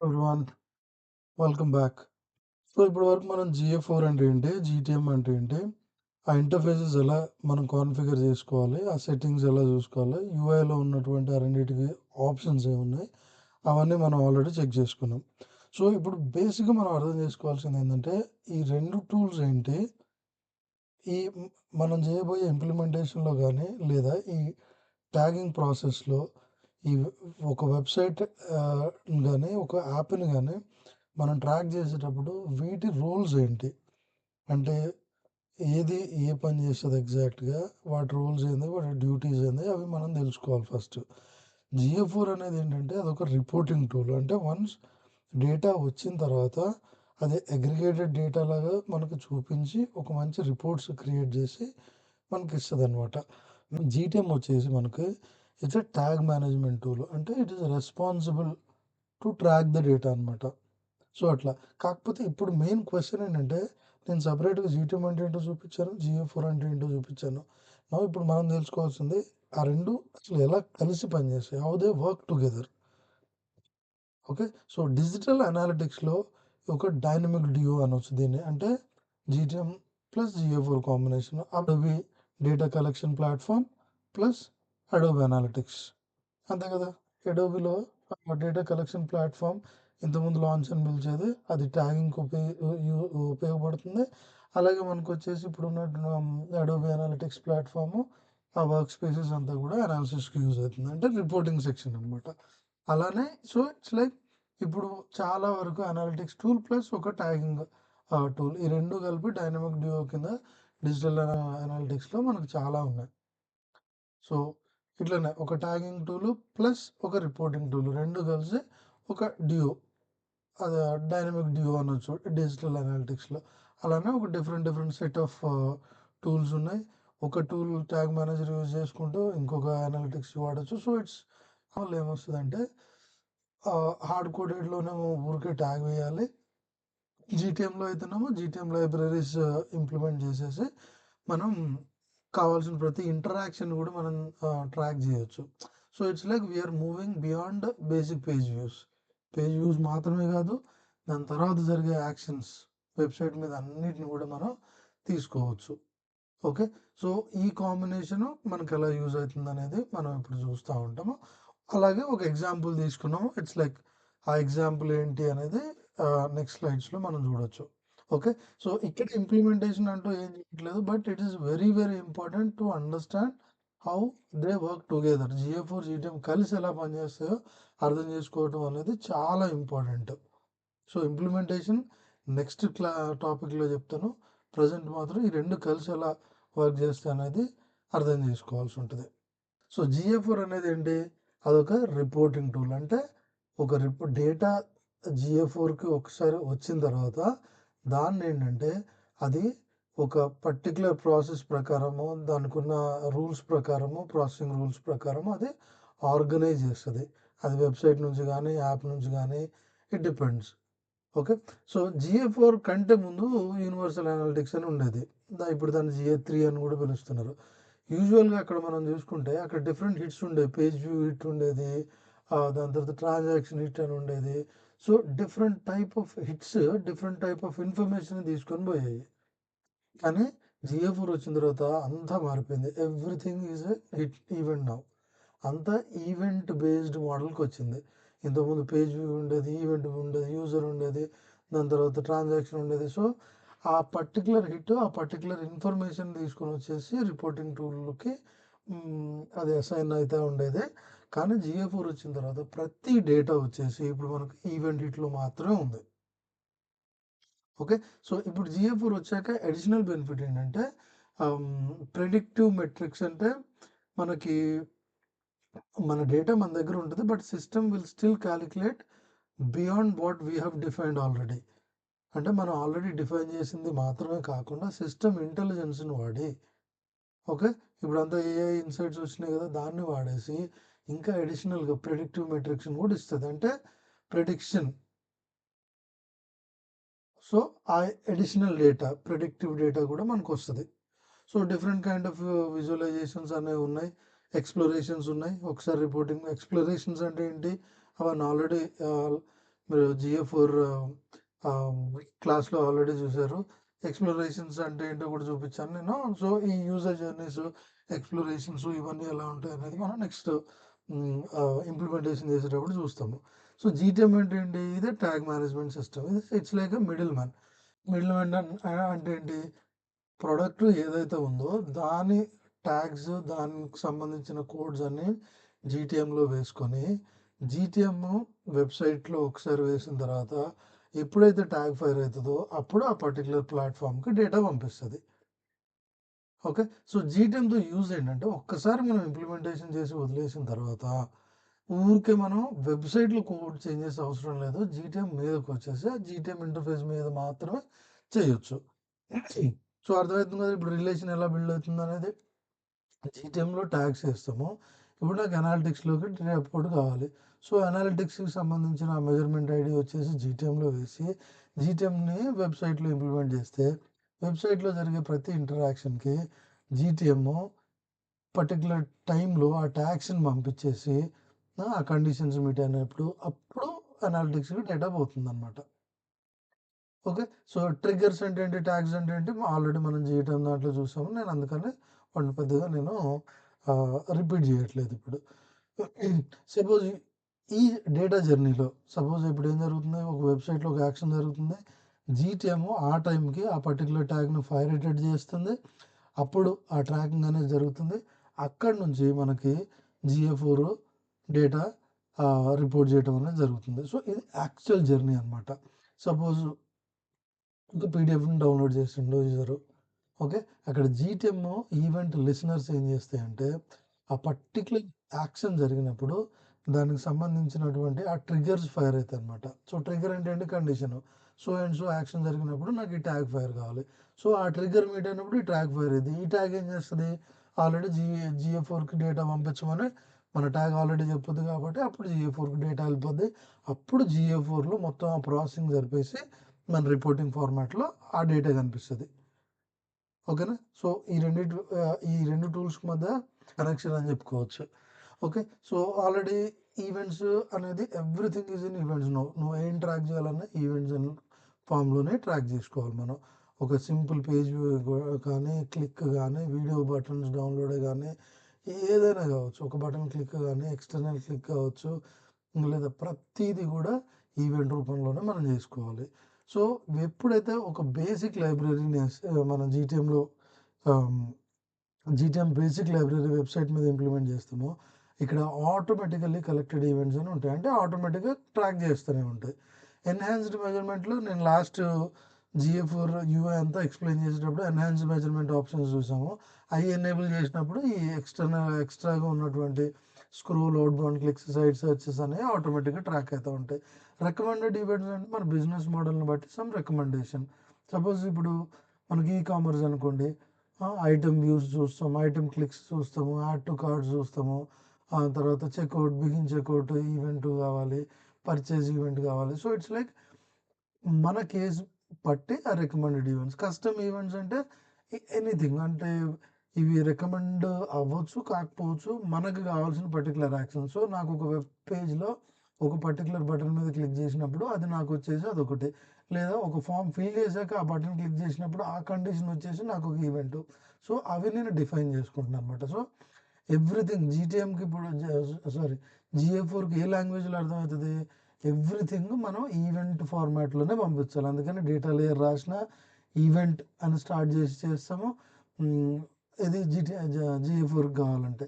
Everyone, welcome back. So ఇప్పటి వరకు మనం జిఏ4 అంటే ఏంటి, జీటీఎం అంటే ఏంటి, ఆ ఇంటర్ఫేసెస్ ఎలా మనం కాన్ఫిగర్ చేసుకోవాలి, ఆ సెట్టింగ్స్ ఎలా చూసుకోవాలి, యూఐలో ఉన్నటువంటి ఆ రెండింటికి ఆప్షన్స్ ఏమున్నాయి, అవన్నీ మనం ఆల్రెడీ చెక్ చేసుకున్నాం. సో ఇప్పుడు బేసిక్గా మనం అర్థం చేసుకోవాల్సింది ఏంటంటే ఈ రెండు టూల్స్ ఏంటి, ఈ మనం చేయబోయే ఇంప్లిమెంటేషన్లో కానీ లేదా ఈ ట్యాగింగ్ ప్రాసెస్లో ఈ ఒక వెబ్సైట్ కానీ ఒక యాప్ని కానీ మనం ట్రాక్ చేసేటప్పుడు వీటి రూల్స్ ఏంటి, అంటే ఏది ఏ పని చేస్తుంది ఎగ్జాక్ట్గా, వాటి రూల్స్ ఏంది, వాటి డ్యూటీస్ ఏంది, అవి మనం తెలుసుకోవాలి ఫస్ట్. జిఏ4 అనేది ఏంటంటే అదొక రిపోర్టింగ్ టూల్. అంటే వన్స్ డేటా వచ్చిన తర్వాత అది అగ్రిగేటెడ్ డేటా లాగా మనకు చూపించి ఒక మంచి రిపోర్ట్స్ క్రియేట్ చేసి మనకి ఇస్తుంది అనమాట. జీటీఎం వచ్చేసి మనకి it's a tag management tool. అంటే it is responsible to track the data అనమాట. సో అట్లా. కాకపోతే ఇప్పుడు మెయిన్ క్వశ్చన్ ఏంటంటే, నేను సపరేట్గా జీటీఎం అంటే ఏంటో చూపించాను, జిఏ4 అంటే ఏంటో చూపించాను. ఇప్పుడు మనం తెలుసుకోవాల్సింది ఆ రెండు అసలు ఎలా కలిసి పనిచేస్తాయి, how they work together. Okay. So digital అనాలిటిక్స్లో ఒక డైనమిక్ డ్యూయో అనొచ్చు దీన్ని. అంటే GTM plus GA4 combination, Adobe data collection platform plus Adobe analytics. అంతే కదా. అడోబీలో డేటా కలెక్షన్ ప్లాట్ఫామ్ ఇంతకుముందు లాంచ్ అని పిలిచేది, అది ట్యాగింగ్కి ఉపయోగపడుతుంది. అలాగే మనకు వచ్చేసి ఇప్పుడు ఉన్న అడోబీ అనాలిటిక్స్ ప్లాట్ఫామ్, ఆ వర్క్ స్పేసెస్ అంతా కూడా అనాలిసిస్కి యూజ్ అవుతుంది, అంటే రిపోర్టింగ్ సెక్షన్ అనమాట. అలానే సో ఇట్స్ లైక్ ఇప్పుడు చాలా వరకు అనాలిటిక్స్ టూల్ ప్లస్ ఒక ట్యాగింగ్ టూల్, ఈ రెండు కలిపి డైనమిక్ డ్యూయో కింద డిజిటల్ అనాలిటిక్స్లో మనకు చాలా ఉన్నాయి. సో ఇట్లనే ఒక ట్యాగింగ్ టూల్ ప్లస్ ఒక రిపోర్టింగ్ టూల్ రెండు కలిసి ఒక డ్యూయో, అది డైనమిక్ డ్యూయో అనొచ్చు డిజిటల్ అనాలిటిక్స్లో. అలానే ఒక different different set of tools ఉన్నాయి. ఒక టూల్ ట్యాగ్ మేనేజర్ యూజ్ చేసుకుంటూ ఇంకొక అనాలిటిక్స్ వాడచ్చు. సో ఇట్స్ వల్ల ఏమొస్తుందంటే హార్డ్ కోడెడ్లోనేమో ఊరికే ట్యాగ్ వేయాలి, జీటీఎంలో అయితేనేమో జీటీఎం లైబ్రరీస్ ఇంప్లిమెంట్ చేసేసి మనం కావాల్సిన ప్రతి ఇంటరాక్షన్ కూడా మనం ట్రాక్ చేయొచ్చు. So it's like we're moving beyond basic page views. Page views మాత్రమే కాదు, దాని తర్వాత జరిగే యాక్షన్స్ వెబ్సైట్ మీద అన్నిటిని కూడా మనం తీసుకోవచ్చు. ఓకే. సో ఈ కాంబినేషన్ మనకు ఎలా యూజ్ అవుతుంది అనేది మనం ఇప్పుడు చూస్తూ ఉంటాము. అలాగే ఒక ఎగ్జాంపుల్ తీసుకున్నాము. ఇట్స్ లైక్ ఆ ఎగ్జాంపుల్ ఏంటి అనేది నెక్స్ట్ స్లైడ్స్లో మనం చూడొచ్చు. ఓకే. సో ఇక్కడ ఇంప్లిమెంటేషన్ అంటూ ఏం చేయట్లేదు, but it is very very important to understand how they work together. GA4 GTM కలిసి ఎలా పనిచేస్తాయో అర్థం చేసుకోవడం అనేది చాలా ఇంపార్టెంట్. సో ఇంప్లిమెంటేషన్ నెక్స్ట్ టాపిక్లో చెప్తాను. ప్రజెంట్ మాత్రం ఈ రెండు కలిసి ఎలా వర్క్ చేస్తాయి అనేది అర్థం చేసుకోవాల్సి ఉంటుంది. సో జిఏ4 అనేది ఏంటి, అదొక రిపోర్టింగ్ టూల్. అంటే ఒక డేటా జిఏ4కి ఒకసారి వచ్చిన తర్వాత దాన్ని ఏంటంటే అది ఒక పర్టికులర్ ప్రాసెస్ ప్రకారము, దానికి ఉన్న రూల్స్ ప్రకారము, ప్రాసెసింగ్ రూల్స్ ప్రకారము అది ఆర్గనైజ్ చేస్తుంది. అది వెబ్సైట్ నుంచి కానీ యాప్ నుంచి కానీ, ఇట్ డిపెండ్స్. ఓకే. సో జిఏ4 కంటే ముందు యూనివర్సల్ అనాలిటిక్స్ అని ఉండేది. ఇప్పుడు దాన్ని జిఏ3 అని కూడా పిలుస్తున్నారు. యూజువల్గా అక్కడ మనం చూసుకుంటే అక్కడ డిఫరెంట్ హిట్స్ ఉండేవి. పేజ్ వ్యూ హిట్ ఉండేది, దాని తర్వాత ట్రాన్సాక్షన్ హిట్ అని ఉండేది. So different type of hits different type of information తీసుకొని పోయాయి. కానీ జిఏ4 వచ్చిన తర్వాత అంతా మారిపోయింది. Everything is hit event now. అంతా ఈవెంట్ బేస్డ్ మోడల్కి వచ్చింది. ఇంతకుముందు పేజ్ వ్యూ ఉండేది, ఈవెంట్ ఉండేది, యూజర్ ఉండేది, దాని తర్వాత ట్రాన్సాక్షన్ ఉండేది. సో ఆ పర్టికులర్ హిట్ ఆ పర్టికులర్ ఇన్ఫర్మేషన్ తీసుకొని వచ్చేసి రిపోర్టింగ్ టూల్కి అది అసైన్ అయితే ఉండేది. కానీ జిఏ4 వచ్చిన తర్వాత ప్రతి డేటా వచ్చేసి ఇప్పుడు మనకు ఈవెంట్ హిట్లో మాత్రమే ఉంది. ఓకే. సో ఇప్పుడు జిఏ4 వచ్చాక అడిషనల్ బెనిఫిట్ ఏంటంటే ప్రెడిక్టివ్ మెట్రిక్స్. అంటే మనకి మన డేటా మన దగ్గర ఉంటుంది, but system will still calculate beyond what we have defined already. అంటే మనం ఆల్రెడీ డిఫైన్ చేసింది మాత్రమే కాకుండా సిస్టమ్ ఇంటెలిజెన్స్ని వాడి, ఓకే, ఇప్పుడు అంతా ఏఐ ఇన్సైట్స్ వచ్చినాయి కదా, దాన్ని వాడేసి ఇంకా అడిషనల్గా ప్రెడిక్టివ్ మెట్రిక్స్ని కూడా ఇస్తుంది. అంటే ప్రెడిక్షన్. సో ఆ అడిషనల్ డేటా ప్రెడిక్టివ్ డేటా కూడా మనకు వస్తుంది. So different kind of visualisations అనేవి ఉన్నాయి, ఎక్స్ప్లోరేషన్స్ ఉన్నాయి. ఒకసారి రిపోర్టింగ్ ఎక్స్ప్లోరేషన్స్ అంటే ఏంటి, అవన్నీ ఆల్రెడీ మీరు GA4 క్లాస్‌లో ఆల్రెడీ చూసారు. ఎక్స్‌ప్లోరేషన్స్ అంటే ఏంటో కూడా చూపించాను నేను. సో, ఈ యూజర్ జర్నీస్, ఎక్స్‌ప్లోరేషన్స్ ఇవన్నీ ఎలా ఉంటాయనేది మనం నెక్స్ట్ ఇంప్లిమెంటేషన్ చేసేటప్పుడు చూస్తాము. సో, జీటీఎం అంటే ఏంటి? ఇదే tag management system. It's like a middle man. Middle man అంటే ఏంటి? ప్రొడక్ట్ ఏదైతే ఉందో దాని ట్యాగ్స్, దానికి సంబంధించిన కోడ్స్ అన్నీ జీటీఎంలో వేసుకొని, జీటీఎం వెబ్‌సైట్‌లో ఒకసారి వేసిన తర్వాత ఎప్పుడైతే ట్యాగ్ ఫైర్ అయితదో అప్పుడు ఆ పర్టిక్యులర్ ప్లాట్‌ఫార్మ్‌కి డేటా పంపిస్తది. ఓకే. సో, జీటీఎంతో యూజ్ ఏంటంటే ఒక్కసారి మనం ఇంప్లిమెంటేషన్ చేసి వదిలేసిన తర్వాత ఊరికే మనం వెబ్‌సైట్‌లో కోడ్ చేంజెస్ అవసరం లేదు. జీటీఎం మీదకొచ్చేసి ఆ జీటీఎం ఇంటర్‌ఫేస్ మీద మాత్రమే చేయొచ్చు. సో, అర్థమవుతుంది కదా! ఇప్పుడు రిలేషన్ ఎలా బిల్డ్ అవుతుందనేది. జీటీఎంలో ట్యాగ్స్ ఏస్తాము. ఇప్పుడు నాకు అనాలిటిక్స్‌లోకి రిపోర్ట్ కావాలి. సో, అనాలిటిక్స్‌కి సంబంధించిన మెజర్‌మెంట్ ఐడీ వచ్చేసి జీటీఎంలో వేసి, జీటీఎంని వెబ్‌సైట్‌లో ఇంప్లిమెంట్ చేస్తే, వెబ్‌సైట్‌లో జరిగే ప్రతి ఇంటరాక్షన్‌కి జీటీఎమ్ పర్టిక్యులర్ టైమ్‌లో ఆ ట్యాగ్స్‌ని పంపించేసి, ఆ కండిషన్స్ మీట్ అయినప్పుడు అప్పుడు అనాలిటిక్స్‌కి డేటా పోతుందనమాట. ఓకే. సో, ట్రిగ్గర్స్ అంటే ఏంటి? ట్యాగ్స్ అంటే ఏంటి? ఆల్రెడీ మనం జీటీఎం దాంట్లో చూసాము. నేను అందుకని వాటిని పెద్దగా నేను రిపీట్ చేయట్లేదు ఇప్పుడు. సపోజ్ ఈ డేటా జర్నీలో సపోజ్ ఇప్పుడు ఏం జరుగుతుంది? ఒక వెబ్‌సైట్‌లో ఒక యాక్షన్ జరుగుతుంది. జీటీఎం ఆ టైంకి ఆ పర్టిక్యులర్ ట్యాగ్‌ని ఫైర్ రేటెడ్ చేస్తుంది. అప్పుడు ఆ ట్రాకింగ్ అనేది జరుగుతుంది. అక్కడి నుంచి మనకి GA4 డేటా రిపోర్ట్ చేయడం అనేది జరుగుతుంది. సో, ఇది యాక్చువల్ జర్నీ అనమాట. సపోజ్ ఒక పీడిఎఫ్‌ని డౌన్‌లోడ్ చేసిండు యూజరు. ఓకే. అక్కడ జీటీఎం ఈవెంట్ లిసనర్స్ ఏం చేస్తాయంటే, ఆ పర్టిక్యులర్ యాక్షన్ జరిగినప్పుడు దానికి సంబంధించినటువంటి ఆ ట్రిగ్గర్స్ ఫైర్ అయితాయన్నమాట. సో, ట్రిగ్గర్ అంటే ఏంటి? Condition. So and so action జరిగినప్పుడు నాకు ఈ ట్యాగ్ ఫైర్ కావాలి. సో, ఆ ట్రిగ్గర్ మీట్ అయినప్పుడు ఈ ట్యాగ్ ఫైర్ అయ్యిద్ది. ఈ ట్యాగ్ ఏం చేస్తది? ఆల్రెడీ GA4కి డేటా పంపించమని మన ట్యాగ్ ఆల్రెడీ చెప్పుద్ది కాబట్టి అప్పుడు GA4కి డేటా వెళ్ళిపోద్ది. అప్పుడు GA4లో మొత్తం ఆ ప్రాసెసింగ్ జరిపేసి మన రిపోర్టింగ్ ఫార్మాట్‌లో ఆ డేటా కనిపిస్తది. ఓకేనా? సో, ఈ 2 టూల్స్‌కి మధ్య కనెక్షన్ అని చెప్పుకోవచ్చు. ఓకే. సో, ఆల్రెడీ ఈవెంట్స్ అనేది everything is in events now. నువ్వు ఏం ట్రాక్ చేయాలన్నా ఈవెంట్స్ అని ఫామ్‌లోనే ట్రాక్ చేసుకోవాలి మనం. ఒక సింపుల్ పేజ్ కానీ, క్లిక్ గానీ, వీడియో బటన్స్ డౌన్‌లోడే గానీ, ఏదైనా కావచ్చు. ఒక బటన్ క్లిక్ గానీ, ఎక్స్టర్నల్ క్లిక్ కావచ్చు. లేదా ప్రతీది కూడా ఈవెంట్ రూపంలోనే మనం చేసుకోవాలి. సో, ఎప్పుడైతే ఒక బేసిక్ లైబ్రరీని మనం ఆహ్, జీటీఎం బేసిక్ లైబ్రరీ వెబ్‌సైట్ మీద ఇంప్లిమెంట్ చేస్తామో, ఇక్కడ ఆటోమేటికల్లీ కలెక్టెడ్ ఈవెంట్స్ అని ఉంటాయి. అంటే ఆటోమేటిక్‌గా ట్రాక్ చేస్తూనే ఉంటాయి. ఎన్హాన్స్డ్ మెజర్‌మెంట్‌లో నేను లాస్ట్ GA4 యూఐ అంతా ఎక్స్‌ప్లెయిన్ చేసేటప్పుడు ఎన్హాన్స్డ్ మెజర్‌మెంట్ ఆప్షన్స్ చూసాము. అయి ఎనేబుల్ చేసినప్పుడు ఈ ఎక్స్‌ట్రాగా ఉన్నటువంటి scroll, outbound clicks, side searches అనేవి ఆటోమేటిక్‌గా ట్రాక్ అయితా ఉంటాయి. రికమెండెడ్ ఈవెంట్స్ అంటే మన బిజినెస్ మోడల్‌ని బట్టి సమ్ రికమెండేషన్. సపోజ్ ఇప్పుడు మనకి కామర్స్ అనుకోండి. ఐటెమ్ వ్యూస్ చూస్తాం. ఐటెమ్ క్లిక్స్ చూస్తాము. యాడ్ టు కార్ట్ చూస్తాము. తర్వాత చెక్‌ఔట్, బిగిన్ చెక్‌ఔట్ ఈవెంట్ కావాలి. పర్చేజ్ ఈవెంట్ కావాలి. సో, ఇట్స్ లైక్ మన కేస్ బట్టి ఆ రికమెండెడ్ ఈవెంట్స్. కస్టమ్ ఈవెంట్స్ అంటే ఎనీథింగ్ అంటే ఇవి రికమెండ్ అవ్వచ్చు, కాకపోవచ్చు. మనకు కావాల్సిన పర్టిక్యులర్ యాక్షన్. సో, నాకు ఒక వెబ్ పేజ్‌లో ఒక పర్టిక్యులర్ బటన్ మీద క్లిక్ చేసినప్పుడు అది నాకొచ్చేసి అదొకటి. లేదా ఒక ఫార్మ్ ఫిల్ చేశాక ఆ బటన్ క్లిక్ చేసినప్పుడు ఆ కండిషన్ వచ్చేసి నాకు ఒక ఈవెంట్. సో, అవి నేను డిఫైన్ చేసుకుంటున్నాననమాట. సో, ఎవ్రీథింగ్ జీటీఎంకి ఇప్పుడు సారీ GA4కి ఏ లాంగ్వేజ్‌లో అర్థమవుతది? ఎవ్రీథింగ్ మనం ఈవెంట్ ఫార్మాట్‌లోనే పంపించాలి. అందుకని డేటా లేయర్ రాసినా ఈవెంట్ అని స్టార్ట్ చేసి చేస్తాము. హ్మ్. ఇది GA4కి కావాలంటే.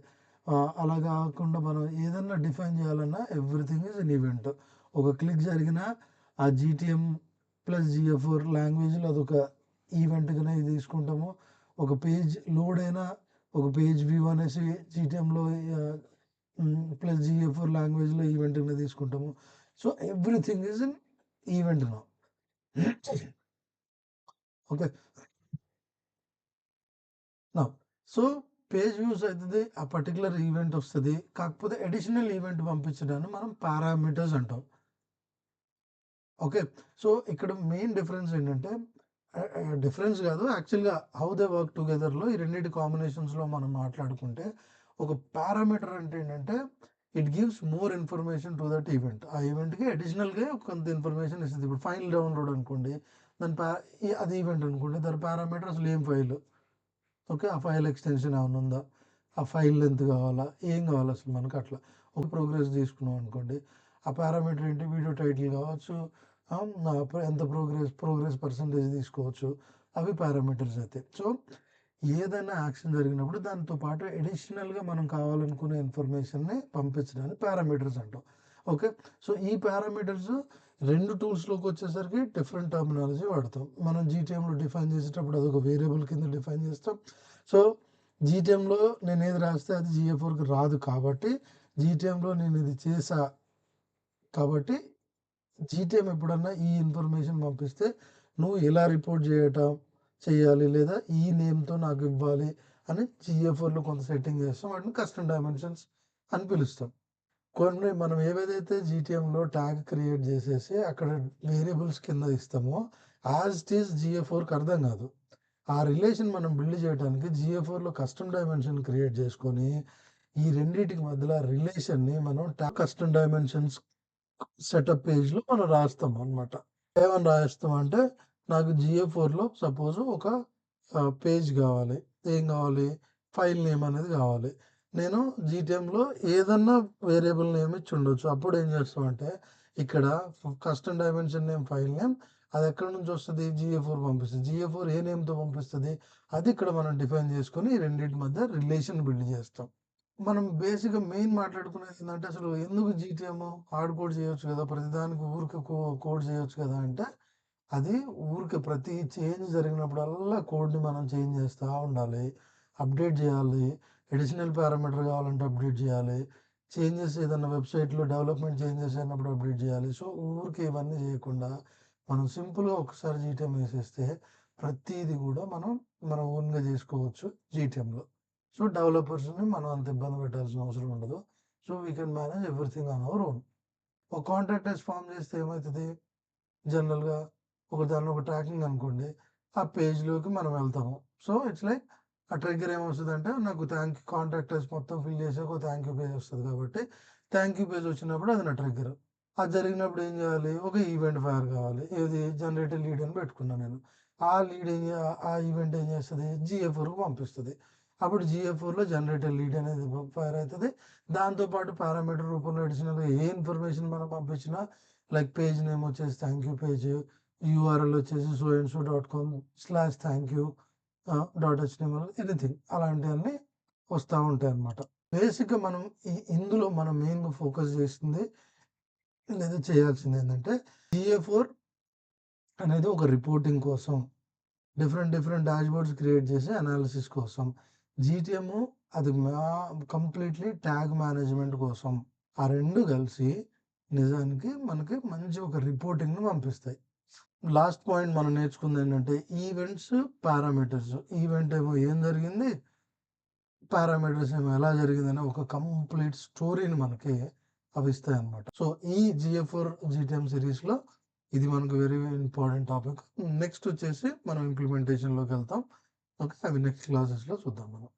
అలా కాకుండా మనం ఏదన్నా డిఫైన్ చేయాలన్నా ఎవ్రీథింగ్ ఈజ్ ఎన్ ఈవెంట్. ఒక క్లిక్ జరిగినా ఆ జీటీఎం ప్లస్ GA4 లాంగ్వేజ్‌లో అదొక ఈవెంట్‌గానే తీసుకుంటాము. ఒక పేజ్ లోడ్ అయినా ఒక పేజ్ వ్యూ అనేసి జీటీఎంలో ప్లస్ GA4 లాంగ్వేజ్‌లో ఈవెంట్ కింద తీసుకుంటాము. So, everything is in event now. Okay. Now so, page views అయితది. ఆ పర్టిక్యులర్ ఈవెంట్ వస్తది. కాకపోతే అడిషనల్ ఈవెంట్ పంపించడాన్ని మనం పారామీటర్స్ అంటాం. ఓకే. సో, ఇక్కడ మెయిన్ డిఫరెన్స్ ఏంటంటే డిఫరెన్స్ కాదు. యాక్చువల్‌గా హౌ దే వర్క్ టుగెదర్‌లో ఈ రెండిటి కాంబినేషన్స్‌లో మనం మాట్లాడుకుంటే, ఒక పారామీటర్ అంటే ఏంటంటే, it gives more information to that event. ఆ ఈవెంట్‌కి అడిషనల్‌గా కొంత ఇన్ఫర్మేషన్ ఇస్తది. ఇప్పుడు ఫైల్ డౌన్‌లోడ్ అనుకోండి. దాని అది ఈవెంట్ అనుకోండి. దాని పారామీటర్ అసలు ఏం ఫైలు? ఓకే. ఆ ఫైల్ ఎక్స్‌టెన్షన్ ఏమన్నా ఉందా? ఆ ఫైల్ లెంత్ కావాలా? ఏం కావాలి అసలు మనకు అట్లా. ఒక ప్రోగ్రెస్ తీసుకున్నాం అనుకోండి. ఆ పారామీటర్ ఏంటి? వీడియో టైటిల్ కావచ్చు. ఎంత ప్రోగ్రెస్ పర్సెంటేజ్ తీసుకోవచ్చు. అవి పారామీటర్స్ అయితే. సో, ఏదైనా యాక్షన్ జరిగినప్పుడు దాంతో పాటు అడిషనల్‌గా మనం కావాలనుకునే ఇన్ఫర్మేషన్‌ని పంపించడాన్ని పారామీటర్స్ అంటాం. ఓకే. సో, ఈ పారామీటర్స్ 2 టూల్స్‌లోకొచ్చేసరికి డిఫరెంట్ టర్మినాలజీ వాడతాం. మనం జీటీఎంలో డిఫైన్ చేసేటప్పుడు అదొక వేరియబుల్ కింద డిఫైన్ చేస్తాం. సో, జీటీఎంలో నేనేది రాస్తే అది జీఏ4కి రాదు కాబట్టి, జీటీఎంలో నేనిది చేశా కాబట్టి, జీటీఎం ఎప్పుడన్నా ఈ ఇన్ఫర్మేషన్ పంపిస్తే, నువ్వు ఎలా రిపోర్ట్ చేయాలి లేదా ఈ నేమ్‌తో నాకివ్వాలి అని జీఏ4లో కొంత సెట్టింగ్ చేస్తాం. వాటిని కస్టమ్ డైమెన్షన్స్ అని పిలుస్తాం. కొన్ని మనం ఏవేదైతే జీటీఎంలో ట్యాగ్ క్రియేట్ చేసేసి అక్కడ వేరియబుల్స్ కింద ఇస్తామో, యాజ్ ఇట్ ఈజ్ జీఏ4కి అర్థం కాదు. ఆ రిలేషన్ మనం బిల్డ్ చేయడానికి జీఏ4లో కస్టమ్ డైమెన్షన్ క్రియేట్ చేసుకొని, ఈ రెండిటికి మధ్యలో రిలేషన్‌ని మనం కస్టమ్ డైమెన్షన్స్ సెటప్ పేజ్‌లో మనం రాస్తాం అనమాట. ఏమని రాస్తాం అంటే, నాకు జీఏ4లో సపోజ్ ఒక పేజ్ కావాలి. ఏం కావాలి? ఫైల్ నేమ్ అనేది కావాలి. నేను జీటీఎంలో ఏదన్నా వేరియబుల్ నేమ్ ఇచ్చి ఉండొచ్చు. అప్పుడు ఏం చేస్తామంటే, ఇక్కడ custom dimension name, file name అది ఎక్కడి నుంచి వస్తది? జీఏ4 పంపిస్తది. జీఏ4 ఏ నేమ్‌తో పంపిస్తది? అది ఇక్కడ మనం డిఫైన్ చేసుకొని, ఈ రెండిటి మధ్య రిలేషన్ బిల్డ్ చేస్తాం. మనం బేసిక్‌గా మెయిన్ మాట్లాడుకునేది ఏందంటే, అసలు ఎందుకు జీటీఎం హార్డ్ కోడ్ చేయొచ్చు కదా! ప్రతిదానికి ఊరికే కోడ్ చేయొచ్చు కదా! అంటే, అది ఊరికే ప్రతి చేంజ్ జరిగినప్పుడల్లా కోడ్‌ని మనం చేంజ్ చేస్తా ఉండాలి. అప్డేట్ చేయాలి. అడిషనల్ పారామీటర్ కావాలంటే అప్డేట్ చేయాలి. చేంజెస్ ఏదన్నా వెబ్‌సైట్‌లో డెవలప్‌మెంట్ చేంజెస్ అయినప్పుడు అప్డేట్ చేయాలి. సో, ఊరికే ఇవన్నీ చేయకుండా, మనం సింపుల్‌గా ఒకసారి జీటీఎం ఏసేస్తే, ప్రతీది కూడా మనం మన ఓన్‌గా చేసుకోవచ్చు జీటీఎంలో. సో, డెవలపర్స్‌ని మనం అంత ఇబ్బంది పెట్టాల్సిన అవసరం ఉండదు. So, we can manage everything on our own. ఒక కాంటాక్ట్ అస్ ఫార్మ్ చేస్తే ఏమైతది? జనరల్‌గా దానిలో ఒక ట్రాకింగ్ అనుకోండి. ఆ పేజ్‌లోకి మనం వెళ్తాము. సో, ఇట్స్ లైక్ ఆ ట్రిగ్గర్ ఏమొస్తదంటే, నాకు కాంటాక్ట్ అస్ మొత్తం ఫిల్ చేసాక ఒక థాంక్ యూ పేజ్ వస్తది కాబట్టి, థాంక్ యూ పేజ్ వచ్చినప్పుడు అది నా ట్రిగ్గర్. అది జరిగినప్పుడు ఏం చేయాలి? ఒక ఈవెంట్ ఫైర్ కావాలి. ఏది? జనరేటెడ్ లీడ్ అని పెట్టుకున్నా నేను. ఆ లీడ్ ఏం చే ఆ ఈవెంట్ ఏం చేస్తది? జీఏ4కి పంపిస్తది. అప్పుడు జీఏ4లో జనరేటెడ్ లీడ్ అనేది ఫైర్ అయితది. దాంతో పాటు పారామీటర్ రూపంలో అడిషనల్‌గా ఏ ఇన్ఫర్మేషన్ మనం పంపించినా, లైక్ పేజ్ నేమ్ వచ్చేసి థాంక్ యూ పేజ్, యూఆర్ఎల్ వచ్చేసి so and so dot com slash thank you dot HTML anything అలాంటివన్నీ వస్తా ఉంటాయన్నమాట. బేసిక్‌గా మనం ఇందులో మనం మెయిన్‌గా ఫోకస్ చేసింది లేదా చేయాల్సిందేంటంటే, జీఏ4 అనేది ఒక రిపోర్టింగ్ కోసం, డిఫరెంట్ డాష్‌బోర్డ్స్ క్రియేట్ చేసి అనాలిసిస్ కోసం. జీటీఎం అది కంప్లీట్‌లీ ట్యాగ్ మేనేజ్‌మెంట్ కోసం. ఆ 2 కలిసి నిజానికి మనకి మంచి ఒక రిపోర్టింగ్‌ని పంపిస్తాయి. లాస్ట్ పాయింట్ మనం నేర్చుకుందేంటంటే, ఈవెంట్స్, పారామీటర్స్. ఈవెంట్ ఏమో ఏం జరిగింది? పారామీటర్స్ ఏమో ఎలా జరిగిందని ఒక కంప్లీట్ స్టోరీని మనకి అవి ఇస్తాయన్నమాట. సో, ఈ జీఏ4 జీటీఎం సీరీస్‌లో ఇది మనకు వెరీ ఇంపార్టెంట్ టాపిక్. నెక్స్ట్ వచ్చేసి మనం ఇంప్లిమెంటేషన్‌లోకెళ్తాం. ఓకే. అవి నెక్స్ట్ క్లాసెస్‌లో చూద్దాం మనం.